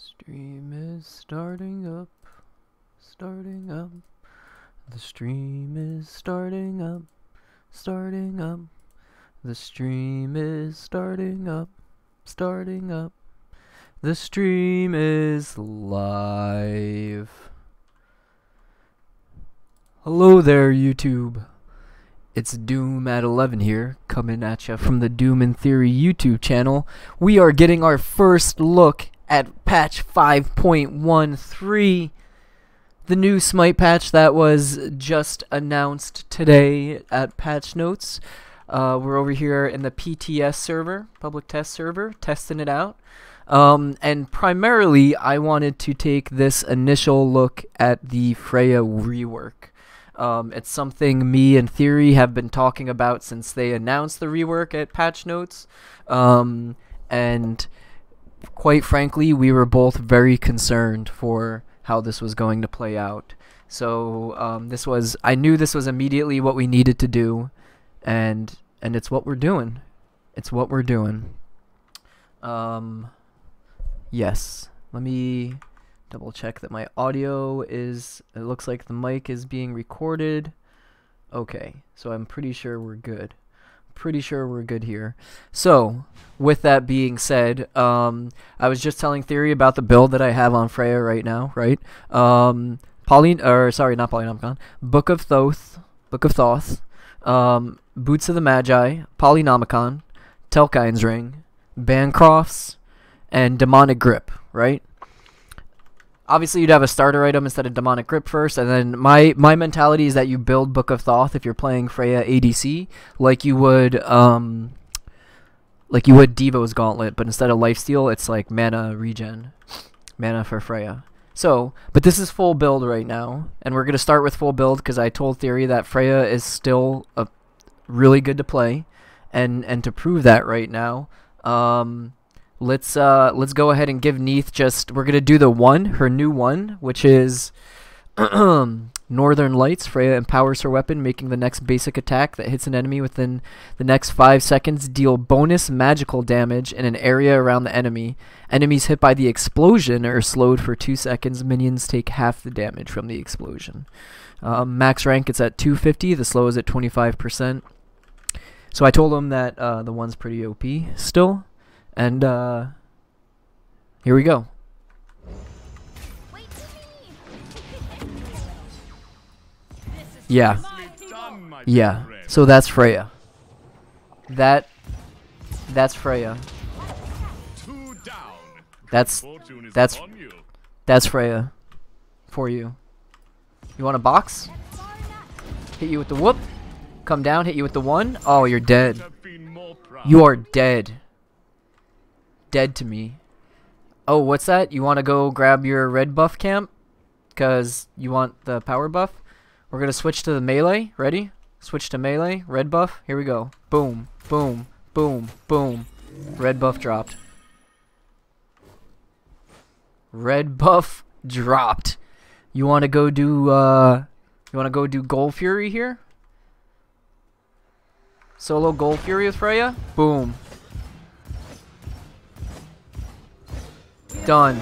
Stream is starting up, starting up. The stream is starting up, starting up. The stream is starting up, starting up. The stream is live. Hello there, YouTube. It's Doom at 11 here, coming at you from the Doom in Theory YouTube channel. We are getting our first look at patch 5.13, the new Smite patch that was just announced today at patch notes. We're over here in the PTS server, public test server, testing it out. And primarily, I wanted to take this initial look at the FREYA rework. It's something me and Theory have been talking about since they announced the rework at patch notes. And quite frankly, we were both very concerned for how this was going to play out. So I knew this was immediately what we needed to do, and it's what we're doing. It's what we're doing. Yes. Let me double check that my audio is, it looks like the mic is being recorded. Okay, so I'm pretty sure we're good. Pretty sure we're good here. So, with that being said, I was just telling Theory about the build that I have on FREYA right now, right? Not Polynomicon. Book of Thoth, Boots of the Magi, Polynomicon, Telkine's Ring, Bancrofts, and Demonic Grip, right? Obviously, you'd have a starter item instead of Demonic Grip first, and then my mentality is that you build Book of Thoth if you're playing FREYA ADC, like you would Devo's Gauntlet, but instead of lifesteal, it's like mana regen, mana for FREYA. So, but this is full build right now, and we're gonna start with full build because I told Theory that FREYA is still really good to play, and to prove that right now, let's go ahead and give Neith we're gonna do her new one, which is Northern Lights. FREYA empowers her weapon, making the next basic attack that hits an enemy within the next 5 seconds deal bonus magical damage in an area around the enemy. Enemies hit by the explosion are slowed for 2 seconds. Minions take half the damage from the explosion. Max rank, it's at 250. The slow is at 25%. So I told him that the one's pretty OP still. And here we go. Yeah. Yeah. So that's FREYA. That's FREYA. That's FREYA for you. You want a box? Hit you with the whoop. Come down, hit you with the one. Oh, you're dead. You are dead. Dead to me. Oh, what's that? You want to go grab your red buff camp? Because you want the power buff? We're going to switch to the melee. Ready? Switch to melee. Red buff. Here we go. Boom. Boom. Boom. Boom. Red buff dropped. Red buff dropped. You want to go do Gold Fury here? Solo Gold Fury with FREYA? Boom. Done.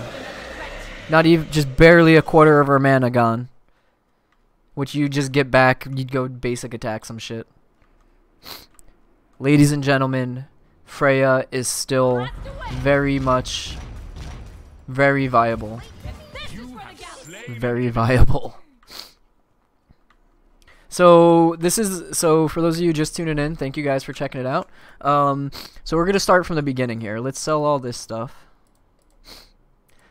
Not even, just barely a quarter of her mana gone. Which you just get back, you'd go basic attack some shit. Ladies and gentlemen, FREYA is still very much, very viable. Very viable. So for those of you just tuning in, thank you guys for checking it out. So we're gonna start from the beginning here. Let's sell all this stuff.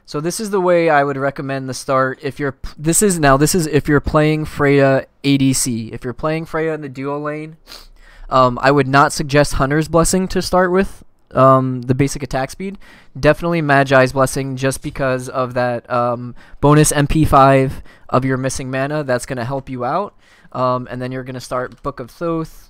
So this is the way I would recommend the start. If you're this is if you're playing FREYA ADC. If you're playing FREYA in the duo lane, I would not suggest Hunter's Blessing to start with. The basic attack speed. Definitely Magi's Blessing, just because of that bonus MP5 of your missing mana. That's gonna help you out. And then you're gonna start Book of Thoth.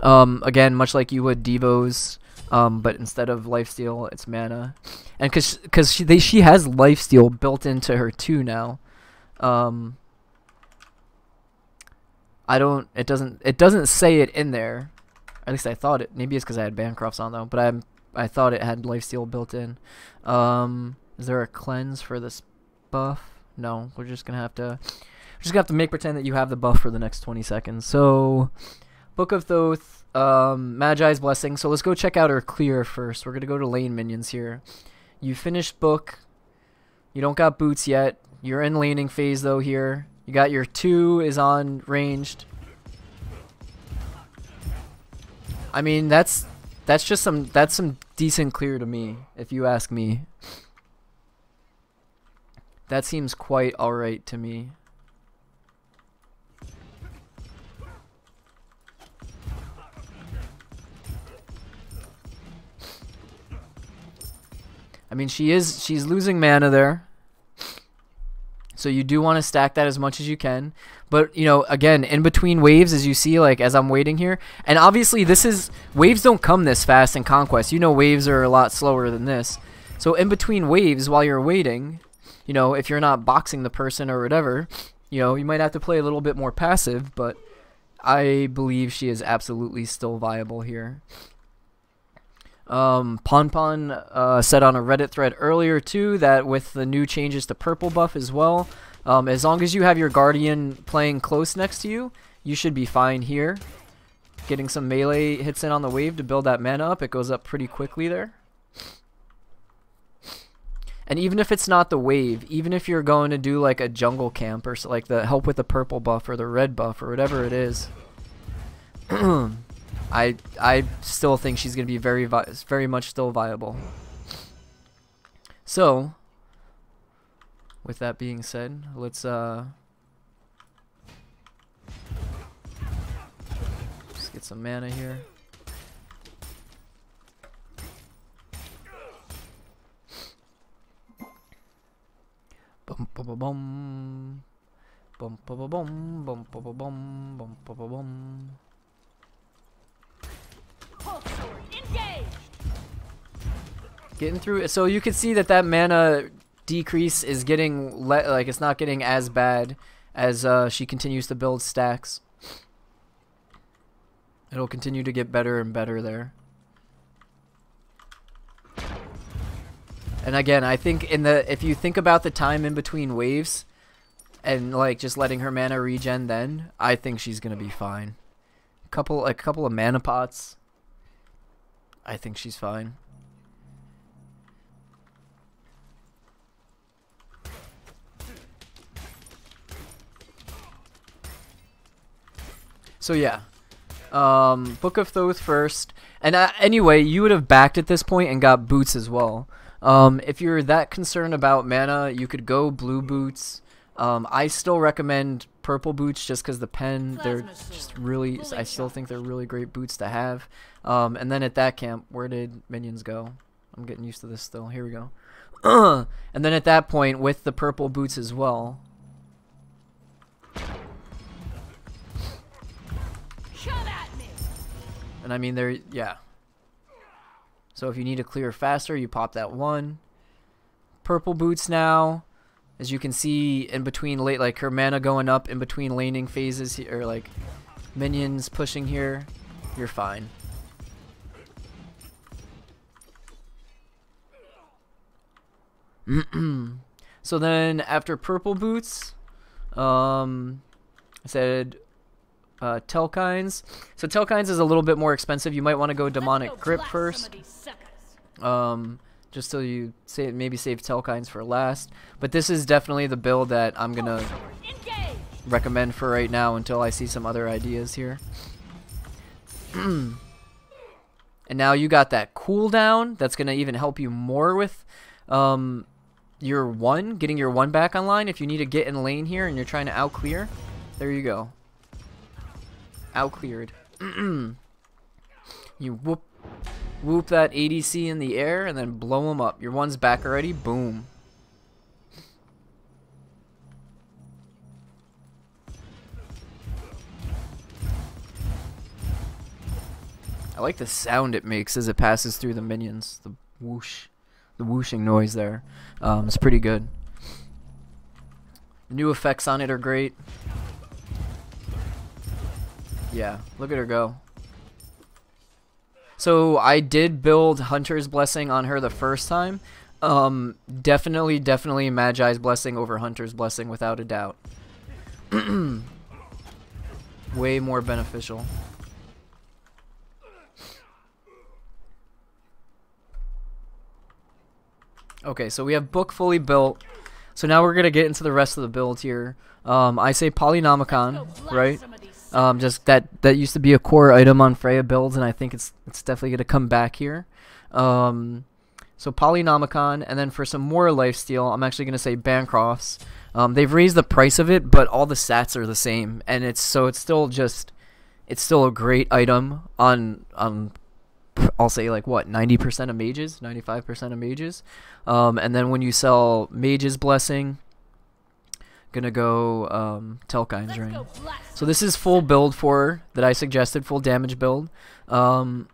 Again, much like you would Devo's. But instead of lifesteal, it's mana, and because she has lifesteal built into her too now. It doesn't say it in there. At least I thought it. Maybe it's because I had Bancrofts on though. But I thought it had lifesteal built in. Is there a cleanse for this buff? No, we're just gonna have to make pretend that you have the buff for the next 20 seconds. So, Book of Thoth, Magi's Blessing. So let's go check out her clear first. We're gonna go to lane minions here. You finished book. You don't got boots yet. You're in laning phase though here. You got your 2 is on ranged. I mean that's some decent clear to me, if you ask me. That seems quite alright to me. I mean, she's losing mana there. So you do want to stack that as much as you can. But, you know, again, in between waves, as you see, like, as I'm waiting here. And obviously, waves don't come this fast in Conquest. You know waves are a lot slower than this. So in between waves, while you're waiting, you know, if you're not boxing the person or whatever, you know, you might have to play a little bit more passive. But I believe she is absolutely still viable here. Pon said on a Reddit thread earlier too that with the new changes to purple buff as well, as long as you have your Guardian playing close next to you, you should be fine here. Getting some melee hits in on the wave to build that mana up, it goes up pretty quickly there. And even if it's not the wave, even if you're going to do like a jungle camp or like the help with the purple buff or the red buff or whatever it is, I still think she's going to be very much still viable. So, with that being said, let's just get some mana here. Bum bum bum bum bum bum bum bum bum bum bum bum. Getting through it, so you can see that mana decrease is getting like it's not getting as bad as she continues to build stacks. It'll continue to get better and better there. And again, I think if you think about the time in between waves and like just letting her mana regen, then I think she's gonna be fine. A couple of mana pots. I think she's fine. So yeah, Book of Thoth first, and anyway, you would have backed at this point and got boots as well. If you're that concerned about mana, you could go blue boots. I still recommend purple boots just because the pen, they're just really, I still think they're really great boots to have. And then at that camp, where did minions go? I'm getting used to this still. Here we go. And then at that point, with the purple boots as well. And I mean, yeah. So if you need to clear faster, you pop that one. Purple boots now. As you can see, in between like her mana going up in between laning phases here, or like minions pushing here, you're fine. So then after purple boots, I said Telkines. So Telkines is a little bit more expensive. You might want to go Demonic Grip first. Just so you maybe save Telkines for last. But this is definitely the build that I'm gonna recommend for right now until I see some other ideas here. And now you got that cooldown that's gonna even help you more with your getting your 1 back online. If you need to get in lane here and you're trying to out clear, there you go. Out cleared. You whoop that ADC in the air and then blow him up. Your 1's back already. Boom. I like the sound it makes as it passes through the minions. The whoosh. The whooshing noise there. It's pretty good. New effects on it are great. Yeah, look at her go. So I did build Hunter's Blessing on her the first time. Definitely Magi's Blessing over Hunter's Blessing without a doubt. Way more beneficial. Okay, so we have book fully built. So now we're gonna get into the rest of the build here. I say Polynomicon, right? Just that used to be a core item on Freya builds, and I think it's definitely gonna come back here. So Polynomicon, and then for some more lifesteal, I'm actually gonna say Bancrofts. They've raised the price of it, but all the stats are the same, and it's still a great item on I'll say like what, 90% of mages, 95% of mages. And then when you sell Mage's Blessing, gonna go Telkine's Ring. So this is full build for that I suggested, full damage build. I'm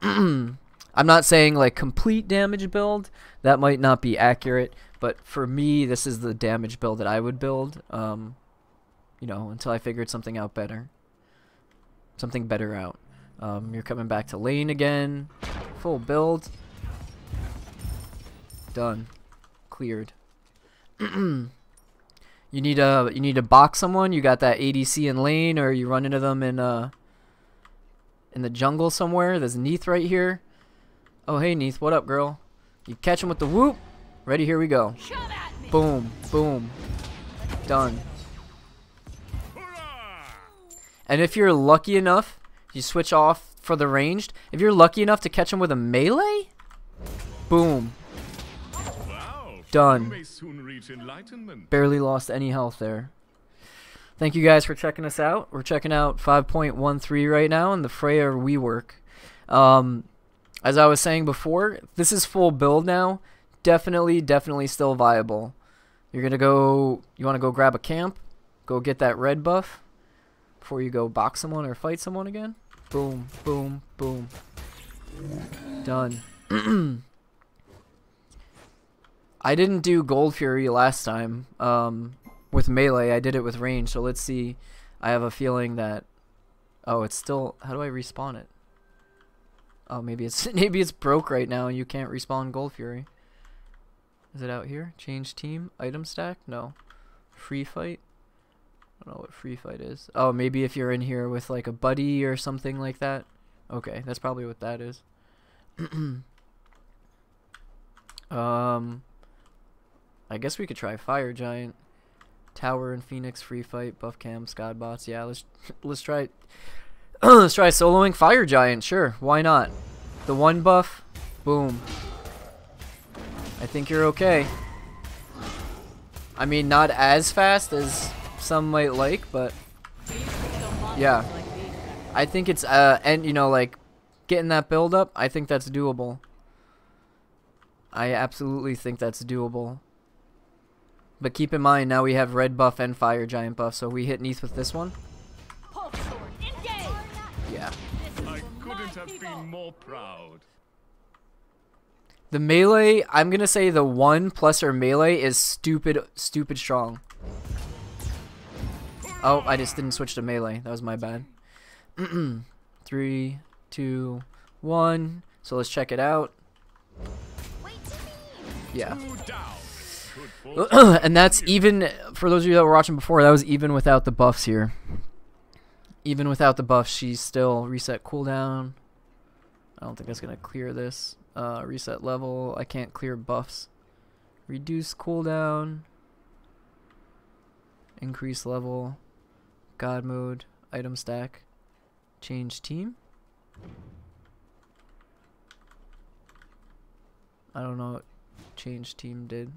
not saying like complete damage build, that might not be accurate, but for me this is the damage build that I would build, you know, until I figured something out better. Something better out. You're coming back to lane again. Full build. Done. Cleared. You need to box someone. You got that ADC in lane, or you run into them in the jungle somewhere. There's Neith right here. Oh hey Neith, what up, girl? You catch him with the whoop. Ready? Here we go. Boom, boom. Done. And if you're lucky enough, you switch off for the ranged. If you're lucky enough to catch him with a melee, boom. Done. Barely lost any health there. Thank you guys for checking us out. We're checking out 5.13 right now in the FREYA rework. As I was saying before, this is full build now. Definitely still viable. You're gonna go. You want to go grab a camp, go get that red buff before you go box someone or fight someone again. Boom, boom, boom. Done. I didn't do Gold Fury last time with melee. I did it with range, so let's see. I have a feeling that... Oh, it's still... How do I respawn it? Oh, maybe it's broke right now and you can't respawn Gold Fury. Is it out here? Change team? Item stack? No. Free fight? I don't know what free fight is. Oh, maybe if you're in here with like a buddy or something like that. Okay, that's probably what that is. I guess we could try Fire Giant, Tower and Phoenix free fight, buff cam, Scod bots. Yeah, let's try let's try soloing Fire Giant. Sure, why not? The one buff, boom. I think you're okay. I mean, not as fast as some might like, but yeah, I think it's and you know, like getting that build up, I think that's doable. I absolutely think that's doable. But keep in mind, now we have red buff and Fire Giant buff, so we hit Neith with this one. Yeah. I couldn't have been more proud. The melee, I'm gonna say the 1 plus or melee is stupid strong. Oh, I just didn't switch to melee. That was my bad. 3, 2, 1. So let's check it out. Yeah. And that's even, for those of you that were watching before, that was even without the buffs here. Even without the buffs, she's still reset cooldown. I don't think that's going to clear this. Reset level. I can't clear buffs. Reduce cooldown. Increase level. God mode. Item stack. Change team. I don't know what change team did.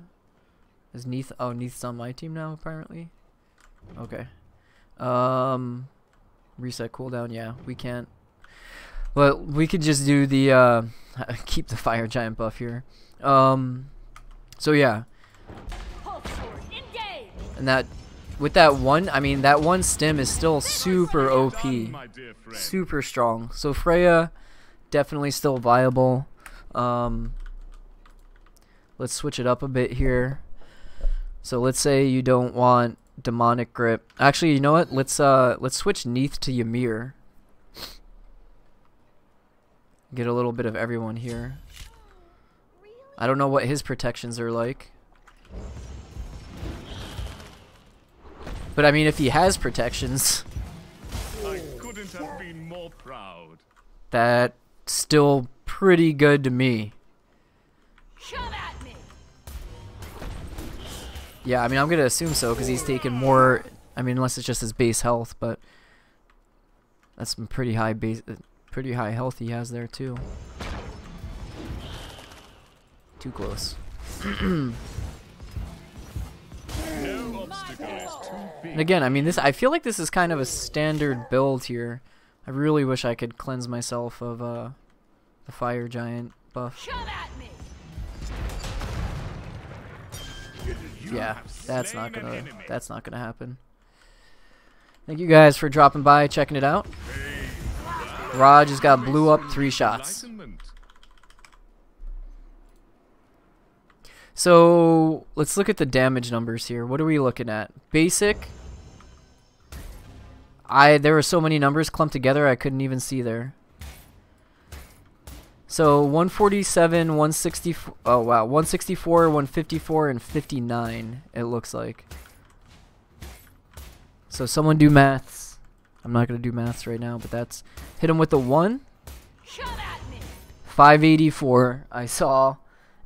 Is Neith? Oh, Neith's on my team now, apparently. Okay. Reset cooldown. Yeah, we can't. But we could just do the keep the Fire Giant buff here. So yeah. And that with that one, I mean that one stim is still super OP, super strong. So Freya definitely still viable. Let's switch it up a bit here. So let's say you don't want demonic grip. Actually, you know what? Let's switch Neith to Ymir. Get a little bit of everyone here. I don't know what his protections are like. But I mean, if he has protections, I couldn't have been more proud. that's still pretty good to me. Come at me. Yeah, I mean, I'm gonna assume so because he's taking more. I mean, unless it's just his base health, but that's some pretty high health he has there too. Too close. No obstacle is too big. And again, I mean, I feel like this is kind of a standard build here. I really wish I could cleanse myself of the fire giant buff. Come at me. Yeah, that's not gonna happen. Thank you guys for dropping by, checking it out. Raj just got blew up 3 shots. Enlightenment. So let's look at the damage numbers here. What are we looking at? Basic. There were so many numbers clumped together I couldn't even see there. So 147, 164. Oh wow, 164, 154, and 59. It looks like. So someone do maths. I'm not gonna do maths right now, but that's hit him with the 1. Come at me. 584 I saw,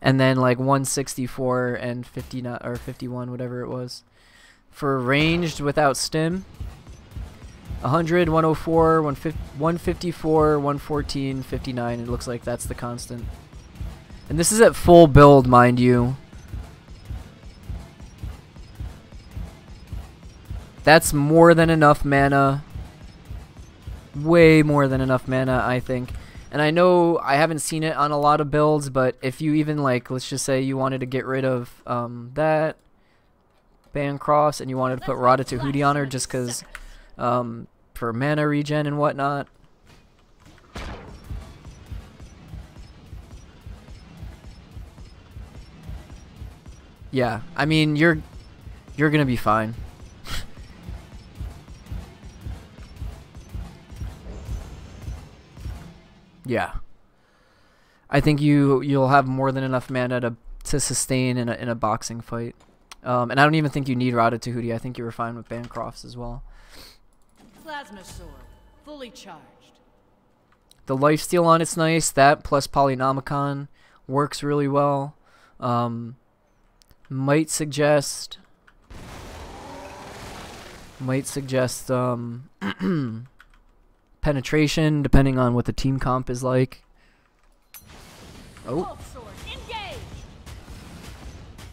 and then like 164 and 59 or 51, whatever it was. For ranged without stim, 100, 104, 154, 114, 59. It looks like that's the constant. And this is at full build, mind you. That's more than enough mana. Way more than enough mana, I think. And I know I haven't seen it on a lot of builds, but if you even, like, let's just say you wanted to get rid of that Bancroft and you wanted to put Rada Tahuti on her just because for mana regen and whatnot. Yeah, I mean, you're gonna be fine. Yeah, I think you'll have more than enough mana to sustain in a boxing fight, and I don't even think you need Rada Tahuti. I think you were fine with Bancrofts as well. Plasma sword, fully charged. The lifesteal on it's nice. That plus Polynomicon works really well. Might suggest penetration, depending on what the team comp is like. Oh. Wolf sword, engage.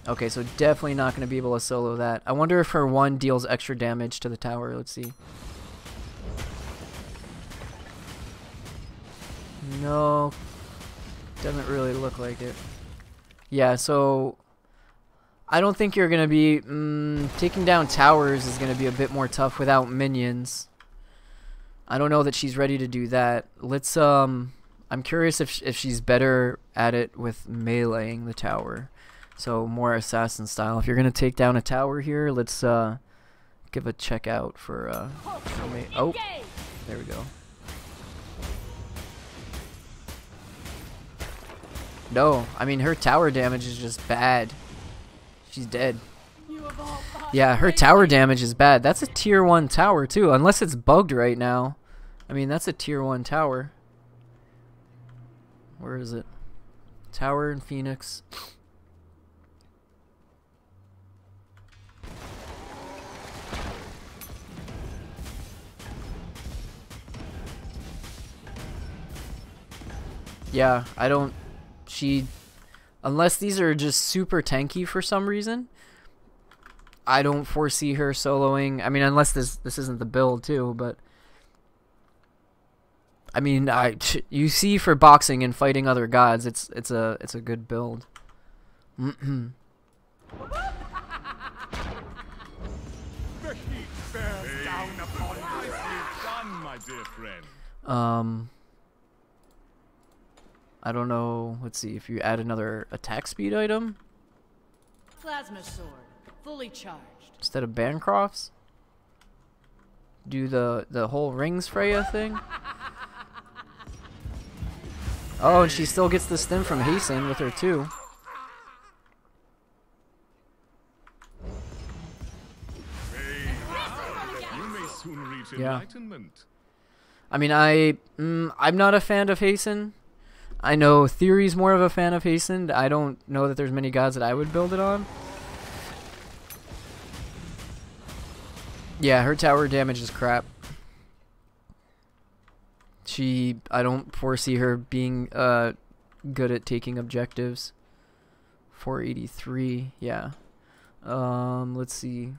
Okay, so definitely not going to be able to solo that. I wonder if her 1 deals extra damage to the tower. Let's see. No. Doesn't really look like it. Yeah, so I don't think you're going to be... taking down towers is going to be a bit more tough without minions. I don't know that she's ready to do that. Let's I'm curious if she's better at it with meleeing the tower. So more assassin style. If you're gonna take down a tower here, let's give a check out for oh, there we go. No, I mean her tower damage is just bad. She's dead. Yeah, her tower damage is bad. That's a tier 1 tower too, unless it's bugged right now. I mean, that's a tier 1 tower. Where is it? Tower in Phoenix. Yeah, I don't... Unless these are just super tanky for some reason, I don't foresee her soloing. I mean, unless this isn't the build too, but... I mean, you see for boxing and fighting other gods, it's a good build. The heat bears down upon you. Nicely done, my dear friend. I don't know. Let's see if you add another attack speed item Plasma sword, fully charged. instead of Bancrofts. Do the whole rings Freya thing. Oh, and she still gets the stim from Hasten with her too. soon reach Yeah. enlightenment. I mean, I'm not a fan of Hasten. I know Theory's more of a fan of Hasten. I don't know that there's many gods that I would build it on. Yeah, her tower damage is crap. I don't foresee her being good at taking objectives. 483, yeah. Let's see.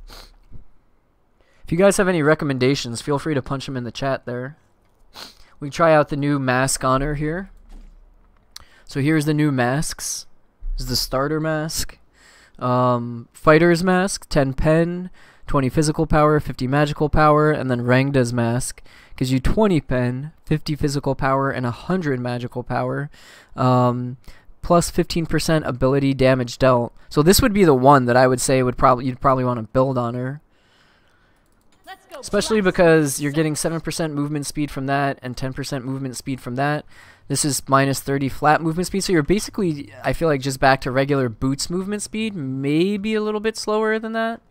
If you guys have any recommendations, feel free to punch them in the chat there. We try out the new mask on her here. So here's the new masks. This is the starter mask. Fighter's mask, 10 pen, 20 physical power, 50 magical power, and then Rangda's mask gives you 20 pen, 50 physical power, and 100 magical power. Plus 15% ability damage dealt. So this would be the one that I would say you'd probably want to build on her. Especially because you're getting 7% movement speed from that and 10% movement speed from that. This is minus 30 flat movement speed, so you're basically, I feel like, just back to regular boots movement speed, maybe a little bit slower than that.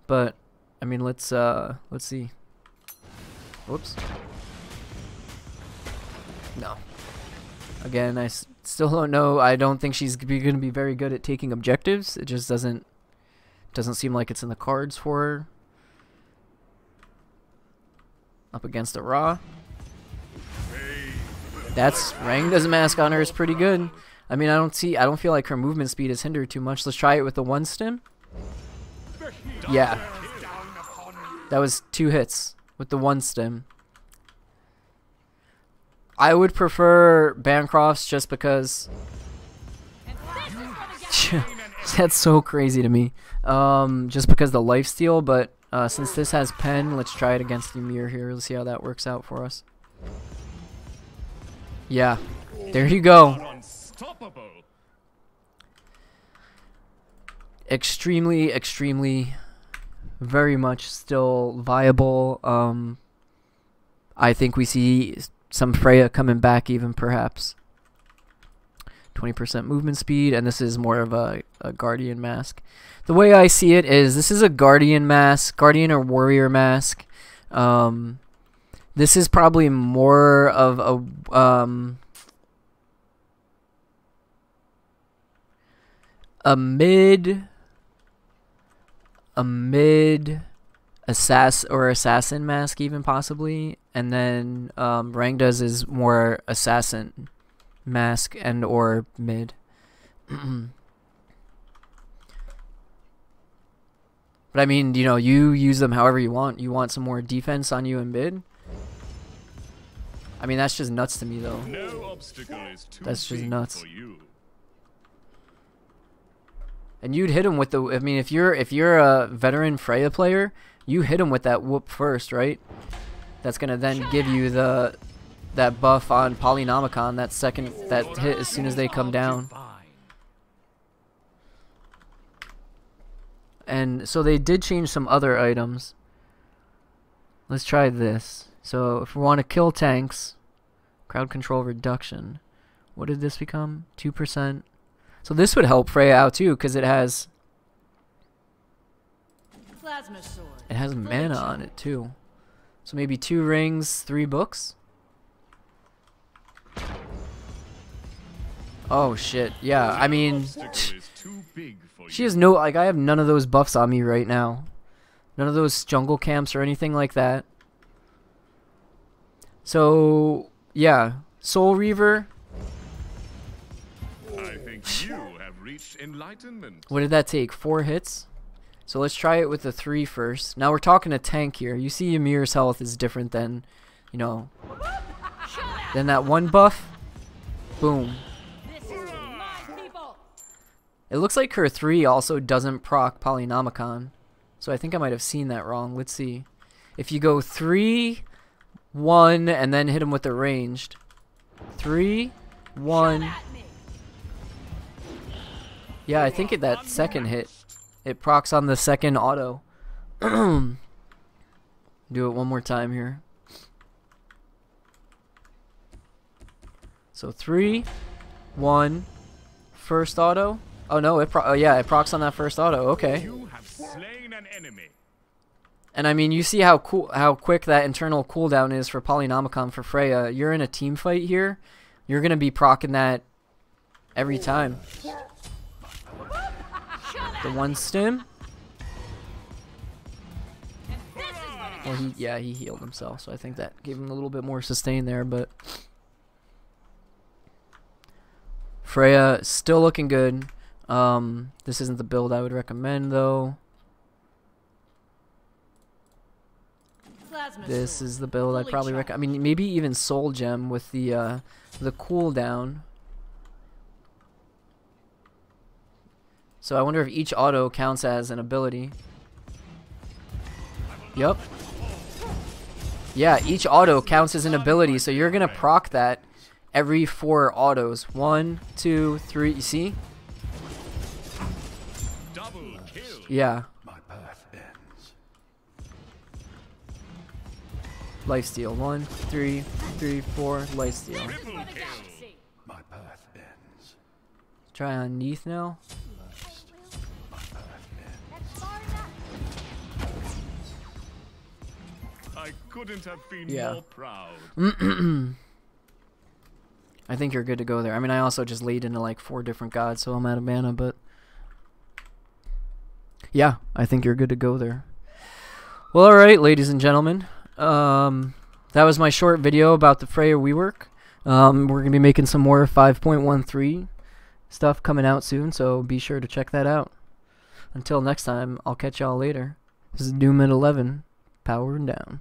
But I mean, let's see. Whoops. No. Again, I still don't know. I don't think she's going to be very good at taking objectives. It just doesn't seem like it's in the cards for her. Up against a Ra. That's Rangda's mask on her is pretty good. I mean, I don't feel like her movement speed is hindered too much. Let's try it with the one stim. Yeah. That was 2 hits with the one stim. I would prefer Bancroft's just because that's so crazy to me. Just because the lifesteal, but since this has pen, let's try it against Ymir here. Let's see how that works out for us. Yeah, there you go. Extremely, very much still viable. I think we see some Freya coming back even, perhaps. 20% movement speed, and this is more of a Guardian mask. The way I see it is this is a Guardian mask, Guardian or Warrior mask. This is probably more of a mid assassin mask, even possibly, and then Rangda's is more assassin mask and or mid. But I mean, you know, you use them however you want. You want some more defense on you in mid? I mean, that's just nuts to me, though. No obstacle is too That's just big nuts. for you. And you'd hit him with the. I mean, if you're a veteran Freya player, you hit him with that whoop first, right? That's gonna then give you that buff on Polynomicon. That hit as soon as they come down. And so they did change some other items. Let's try this. So if we want to kill tanks, crowd control reduction. What did this become? 2%. So this would help Freya out too, because it has Plasma sword. it has mana on it too. So maybe 2 rings, 3 books. Oh shit! Yeah, I mean, she has no, like, I have none of those buffs on me right now. None of those jungle camps or anything like that. So yeah, Soul Reaver. I think you have reached enlightenment. What did that take? 4 hits? So let's try it with the 3 first. Now we're talking a tank here. You see Ymir's health is different than, you know, than that one buff. Boom. This is my people. It looks like her 3 also doesn't proc Polynomicon. So I think I might have seen that wrong. Let's see. If you go 3, 1, and then hit him with the ranged. 3, 1. Yeah, I think that second hit, it procs on the second auto. Do it one more time here. So 3, 1, first auto. Oh no, yeah, it procs on that first auto. Okay. You have slain an enemy. And I mean, you see how quick that internal cooldown is for Polynomicon for Freya. You're in a team fight here. You're gonna be proccing that every time. The one stim. Well, he healed himself, so I think that gave him a little bit more sustain there. But Freya still looking good. This isn't the build I would recommend though. This is the build I probably recommend. I mean, maybe even Soul Gem with the cooldown. So I wonder if each auto counts as an ability. Yup. Yeah, each auto counts as an ability, so you're gonna proc that every 4 autos. 1, 2, 3. You see? Double kill. Yeah. My path ends. Lifesteal. 1, 3, 3, 4. Lifesteal. My path ends. Try on Neath now. My path ends. I couldn't have been Yeah. more proud. I think you're good to go there. I mean, I also just laid into like 4 different gods, so I'm out of mana, but yeah, I think you're good to go there. Well, alright, ladies and gentlemen. That was my short video about the Freya rework. We're going to be making some more 5.13 stuff coming out soon, so be sure to check that out. Until next time, I'll catch y'all later. This is Doom at 11, powering down.